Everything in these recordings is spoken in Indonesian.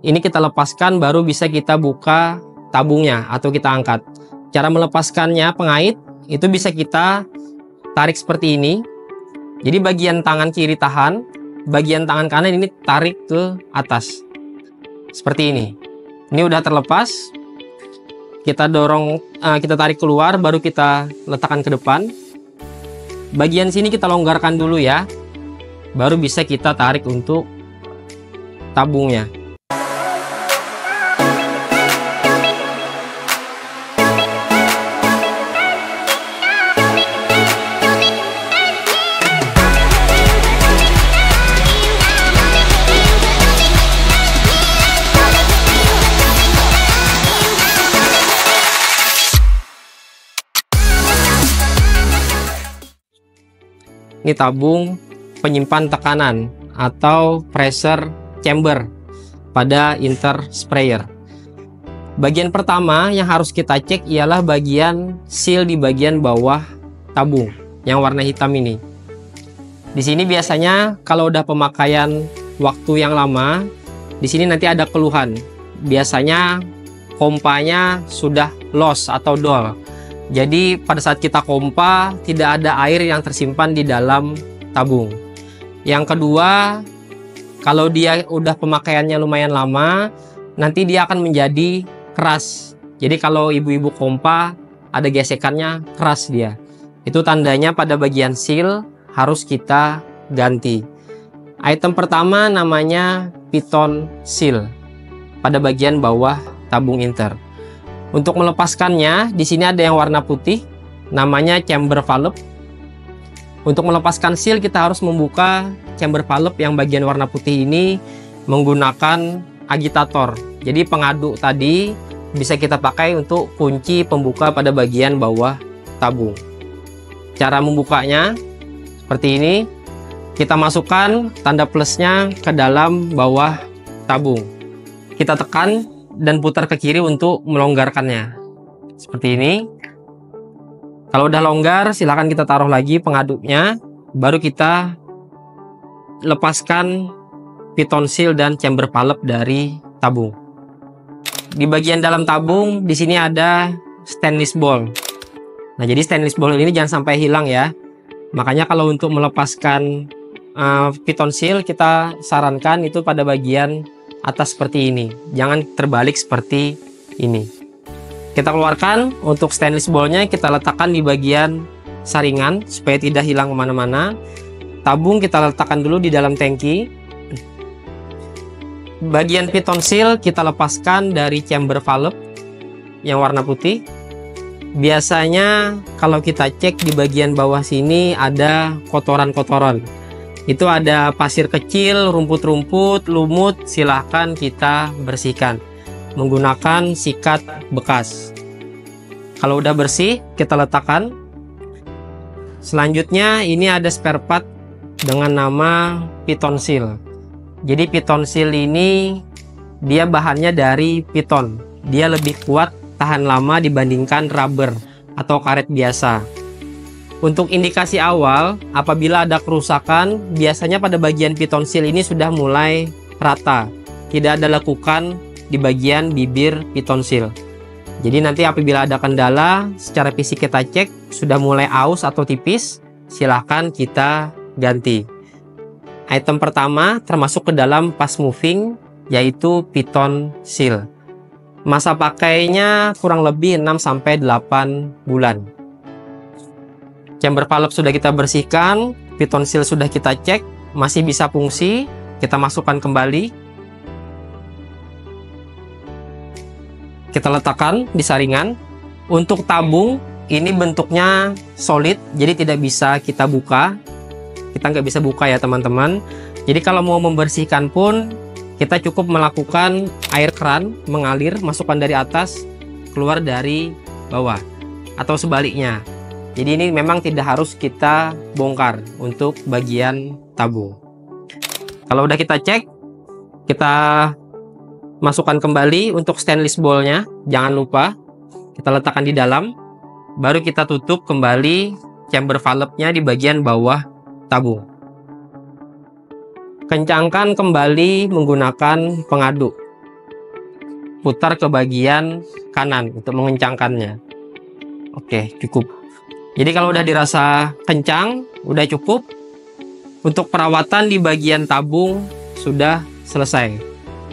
Ini kita lepaskan, baru bisa kita buka tabungnya atau kita angkat. Cara melepaskannya pengait itu bisa kita tarik seperti ini. Jadi bagian tangan kiri tahan, bagian tangan kanan ini tarik ke atas. Seperti ini. Ini udah terlepas. Kita dorong, kita tarik keluar, baru kita letakkan ke depan. Bagian sini kita longgarkan dulu ya. Baru bisa kita tarik untuk tabungnya. Ini tabung penyimpan tekanan atau pressure chamber pada inter sprayer. Bagian pertama yang harus kita cek ialah bagian seal di bagian bawah tabung yang warna hitam ini. Di sini biasanya kalau udah pemakaian waktu yang lama, di sini nanti ada keluhan. Biasanya pompanya sudah loss atau dol. Jadi pada saat kita pompa tidak ada air yang tersimpan di dalam tabung. Yang kedua, kalau dia udah pemakaiannya lumayan lama, nanti dia akan menjadi keras. Jadi kalau ibu-ibu pompa ada gesekannya, keras dia. Itu tandanya pada bagian seal harus kita ganti. Item pertama namanya piton seal pada bagian bawah tabung inter. Untuk melepaskannya, di sini ada yang warna putih, namanya chamber valve. Untuk melepaskan seal, kita harus membuka chamber valve yang bagian warna putih ini menggunakan agitator. Jadi pengaduk tadi bisa kita pakai untuk kunci pembuka pada bagian bawah tabung. Cara membukanya seperti ini. Kita masukkan tanda plusnya ke dalam bawah tabung. Kita tekan dan putar ke kiri untuk melonggarkannya. Seperti ini. Kalau udah longgar, silahkan kita taruh lagi pengaduknya. Baru kita lepaskan piton seal dan chamber valve dari tabung. Di bagian dalam tabung, di sini ada stainless ball. Nah, jadi stainless ball ini jangan sampai hilang ya. Makanya kalau untuk melepaskan piton seal, kita sarankan itu pada bagian atas seperti ini, jangan terbalik seperti ini. Kita keluarkan. Untuk stainless ballnya kita letakkan di bagian saringan supaya tidak hilang kemana-mana. Tabung kita letakkan dulu di dalam tangki. Bagian piton seal kita lepaskan dari chamber valve yang warna putih. Biasanya kalau kita cek di bagian bawah sini ada kotoran-kotoran. Itu ada pasir kecil, rumput-rumput, lumut, silahkan kita bersihkan menggunakan sikat bekas. Kalau udah bersih, kita letakkan. Selanjutnya ini ada spare part dengan nama piton seal. Jadi piton seal ini dia bahannya dari piton. Dia lebih kuat, tahan lama dibandingkan rubber atau karet biasa. Untuk indikasi awal, apabila ada kerusakan, biasanya pada bagian piton seal ini sudah mulai rata. Tidak ada lekukan di bagian bibir piton seal. Jadi nanti apabila ada kendala, secara fisik kita cek, sudah mulai aus atau tipis, silahkan kita ganti. Item pertama termasuk ke dalam fast moving, yaitu piton seal. Masa pakainya kurang lebih 6-8 bulan. Chamber valve sudah kita bersihkan, piton seal sudah kita cek, masih bisa fungsi, kita masukkan kembali. Kita letakkan di saringan. Untuk tabung, ini bentuknya solid, jadi tidak bisa kita buka. Kita nggak bisa buka ya teman-teman. Jadi kalau mau membersihkan pun, kita cukup melakukan air keran mengalir, masukkan dari atas, keluar dari bawah. Atau sebaliknya. Jadi ini memang tidak harus kita bongkar untuk bagian tabung. Kalau udah kita cek, kita masukkan kembali untuk stainless ballnya. Jangan lupa kita letakkan di dalam. Baru kita tutup kembali chamber valve-nya di bagian bawah tabung. Kencangkan kembali menggunakan pengaduk. putar ke bagian kanan untuk mengencangkannya. Oke, cukup. Jadi kalau udah dirasa kencang, udah cukup. Untuk perawatan di bagian tabung sudah selesai.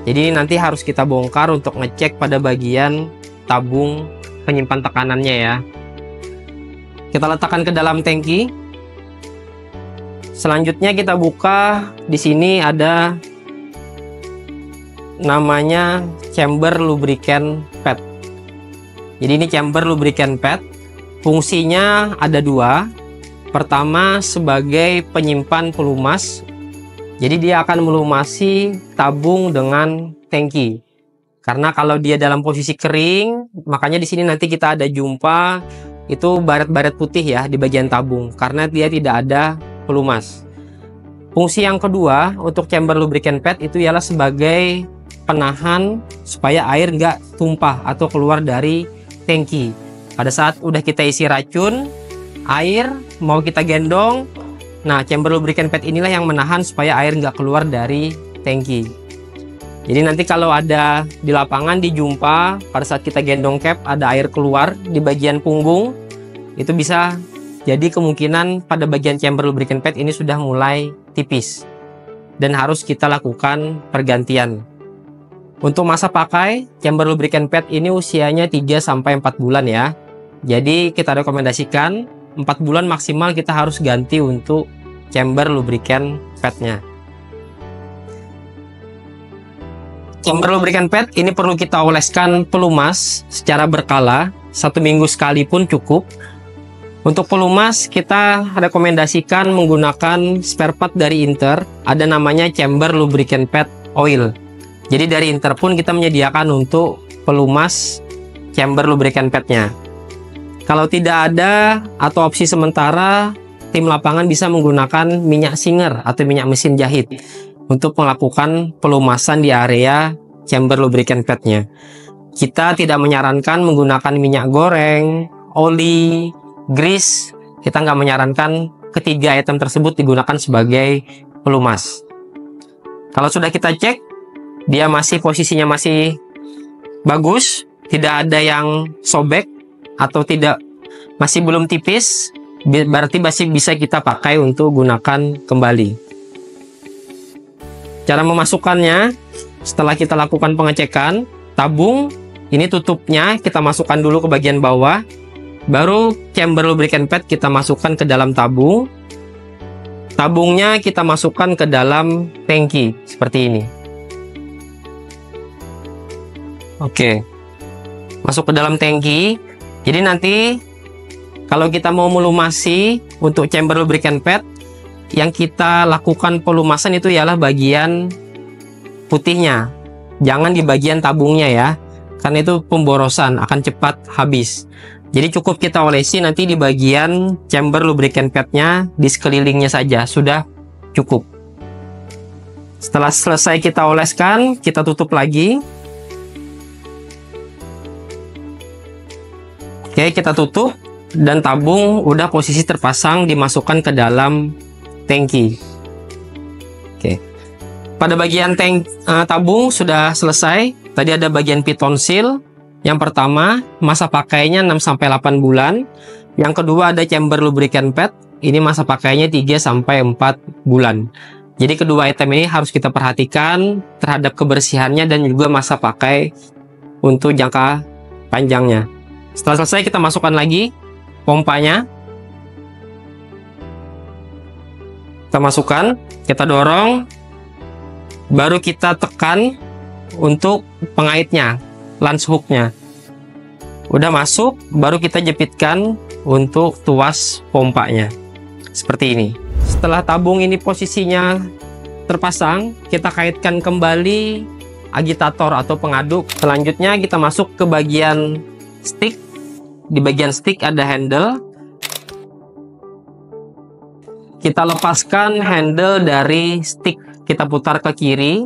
Jadi nanti harus kita bongkar untuk ngecek pada bagian tabung penyimpan tekanannya ya. Kita letakkan ke dalam tangki. Selanjutnya kita buka. Di sini ada namanya chamber lubricant pad. Jadi ini chamber lubricant pad. Fungsinya ada dua. Pertama sebagai penyimpan pelumas. Jadi dia akan melumasi tabung dengan tangki. Karena kalau dia dalam posisi kering, makanya di sini nanti kita ada jumpa itu baret-baret putih ya di bagian tabung karena dia tidak ada pelumas. Fungsi yang kedua untuk chamber lubricant pad itu ialah sebagai penahan supaya air nggak tumpah atau keluar dari tangki. Pada saat udah kita isi racun, air mau kita gendong, nah chamber lubricant pad inilah yang menahan supaya air nggak keluar dari tangki. Jadi nanti kalau ada di lapangan dijumpa pada saat kita gendong cap ada air keluar di bagian punggung, itu bisa jadi kemungkinan pada bagian chamber lubricant pad ini sudah mulai tipis dan harus kita lakukan pergantian. Untuk masa pakai chamber lubricant pad ini usianya 3-4 bulan ya. Jadi kita rekomendasikan 4 bulan maksimal kita harus ganti untuk chamber lubricant padnya. Chamber lubricant pad ini perlu kita oleskan pelumas secara berkala, 1 minggu sekali pun cukup. Untuk pelumas kita rekomendasikan menggunakan spare part dari Inter, ada namanya chamber lubricant pad oil. Jadi dari Inter pun kita menyediakan untuk pelumas chamber lubricant padnya. Kalau tidak ada atau opsi sementara, tim lapangan bisa menggunakan minyak Singer atau minyak mesin jahit untuk melakukan pelumasan di area chamber lubricant padnya. Kita tidak menyarankan menggunakan minyak goreng, oli, grease. Kita nggak menyarankan ketiga item tersebut digunakan sebagai pelumas. Kalau sudah kita cek, dia posisinya masih bagus, tidak ada yang sobek atau masih belum tipis, berarti masih bisa kita pakai untuk gunakan kembali. Cara memasukkannya, setelah kita lakukan pengecekan tabung, ini tutupnya kita masukkan dulu ke bagian bawah, baru chamber lubricant pad kita masukkan ke dalam tabung. Tabungnya kita masukkan ke dalam tangki seperti ini. Oke, masuk ke dalam tangki. Jadi nanti kalau kita mau melumasi untuk chamber lubricant pad, yang kita lakukan pelumasan itu ialah bagian putihnya, jangan di bagian tabungnya ya, karena itu pemborosan akan cepat habis. Jadi cukup kita olesi nanti di bagian chamber lubricant padnya, di sekelilingnya saja sudah cukup. Setelah selesai kita oleskan, kita tutup lagi. Oke, kita tutup dan tabung udah posisi terpasang, dimasukkan ke dalam tangki. Oke, pada bagian tabung sudah selesai. Tadi ada bagian piton seal. Yang pertama masa pakainya 6-8 bulan. Yang kedua ada chamber lubricant pad. Ini masa pakainya 3-4 bulan. Jadi kedua item ini harus kita perhatikan terhadap kebersihannya dan juga masa pakai untuk jangka panjangnya. Setelah selesai kita masukkan lagi pompanya. Kita masukkan, kita dorong, baru kita tekan untuk pengaitnya, lance hooknya. Udah masuk, baru kita jepitkan untuk tuas pompanya. Seperti ini. Setelah tabung ini posisinya terpasang, kita kaitkan kembali agitator atau pengaduk. Selanjutnya kita masuk ke bagian stick. Di bagian stick ada handle. Kita lepaskan handle dari stick, kita putar ke kiri.